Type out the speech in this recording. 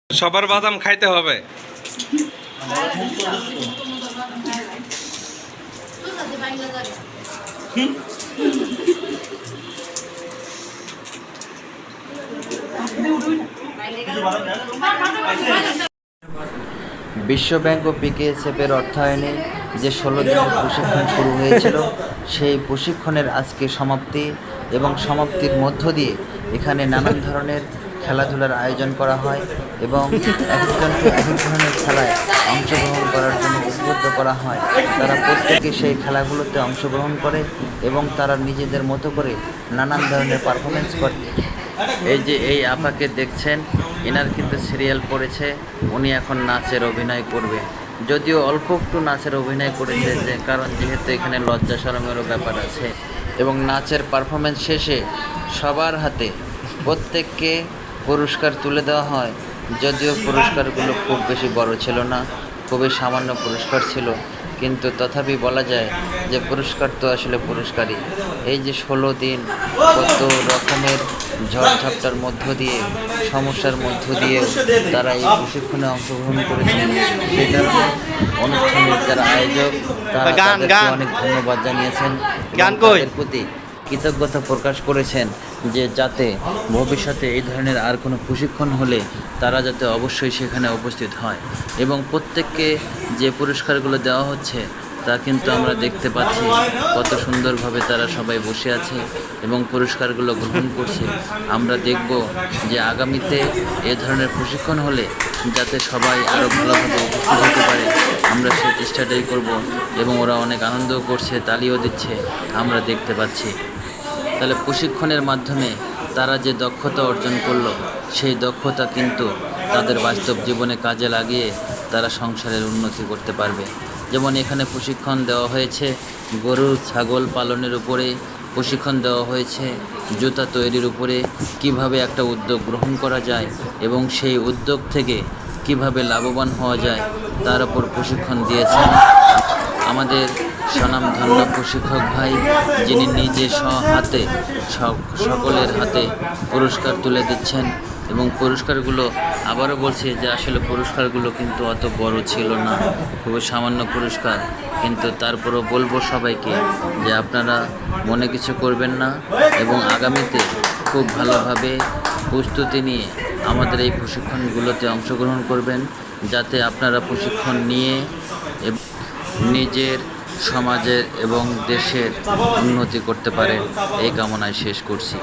সবার বাদাম খাইতে হবে। বিশ্ব ব্যাংক ও পিকেএসএফের অর্থায়নে যে 16 দিনের প্রশিক্ষণ শুরু হয়েছিল, সেই প্রশিক্ষণের আজকে সমাপ্তি এবং সমাপ্তির মধ্য দিয়ে এখানে নানান ধরনের খেলাধুলার আয়োজন করা হয় এবং একজনকে এক ধরনের খেলায় অংশগ্রহণ করার জন্য উদ্বুদ্ধ করা হয়। তারা প্রত্যেকে সেই খেলাগুলোতে অংশগ্রহণ করে এবং তারা নিজেদের মতো করে নানান ধরনের পারফরমেন্স করে। এই আপাকে দেখছেন, এনার কিন্তু সিরিয়াল পড়েছে, উনি এখন নাচের অভিনয় করবে। যদিও অল্প একটু নাচের অভিনয় করেছে, কারণ যেহেতু এখানে লজ্জা শরমেরও ব্যাপার আছে। এবং নাচের পারফরমেন্স শেষে সবার হাতে প্রত্যেককে পুরস্কার তুলে দেওয়া হয়। যদিও পুরস্কারগুলো খুব বেশি বড় ছিল না, খুবই সামান্য পুরস্কার ছিল, কিন্তু তথাপি বলা যায় যে পুরস্কার তো আসলে পুরস্কারই। এই যে 16 দিন কত রকমের ঝড়ঝাপটার মধ্য দিয়ে, সমস্যার মধ্য দিয়ে তারা এই প্রশিক্ষণে অংশগ্রহণ করেছেন, সেই কারণে অনুষ্ঠানের যারা আয়োজক তারা তাদেরকে অনেক ধন্যবাদ জানিয়েছেন, তাদের প্রতি কৃতজ্ঞতা প্রকাশ করেছেন যে যাতে ভবিষ্যতে এই ধরনের আর কোনো প্রশিক্ষণ হলে তারা যাতে অবশ্যই সেখানে উপস্থিত হয়। এবং প্রত্যেককে যে পুরস্কারগুলো দেওয়া হচ্ছে তা কিন্তু আমরা দেখতে পাচ্ছি কত সুন্দরভাবে তারা সবাই বসে আছে এবং পুরস্কারগুলো গ্রহণ করছে। আমরা দেখব যে আগামীতে এ ধরনের প্রশিক্ষণ হলে যাতে সবাই আরও ভালোভাবে উপস্থিত হতে পারে, আমরা সেই চেষ্টাটাই করব। এবং ওরা অনেক আনন্দও করছে, তালিও দিচ্ছে, আমরা দেখতে পাচ্ছি। তাহলে প্রশিক্ষণের মাধ্যমে তারা যে দক্ষতা অর্জন করলো, সেই দক্ষতা কিন্তু তাদের বাস্তব জীবনে কাজে লাগিয়ে তারা সংসারের উন্নতি করতে পারবে। যেমন এখানে প্রশিক্ষণ দেওয়া হয়েছে গরু ছাগল পালনের উপরে, প্রশিক্ষণ দেওয়া হয়েছে জুতা তৈরির উপরে, কিভাবে একটা উদ্যোগ গ্রহণ করা যায় এবং সেই উদ্যোগ থেকে কিভাবে লাভবান হওয়া যায় তার উপর প্রশিক্ষণ দিয়েছেন আমাদের স্বনামধন্য প্রশিক্ষক ভাই, যিনি নিজে হাতে সকলের হাতে পুরস্কার তুলে দিচ্ছেন। এবং পুরস্কারগুলো আবারও বলছি যে আসলে পুরস্কারগুলো কিন্তু অত বড় ছিল না, খুবই সামান্য পুরস্কার, কিন্তু তারপরও বলবো সবাইকে যে আপনারা মনে কিছু করবেন না এবং আগামীতে খুব ভালোভাবে প্রস্তুতি নিয়ে আমাদের এই প্রশিক্ষণগুলোতে অংশগ্রহণ করবেন, যাতে আপনারা প্রশিক্ষণ নিয়ে নিজের সমাজের এবং দেশের উন্নতি করতে পারেন। এই কামনায় শেষ করছি।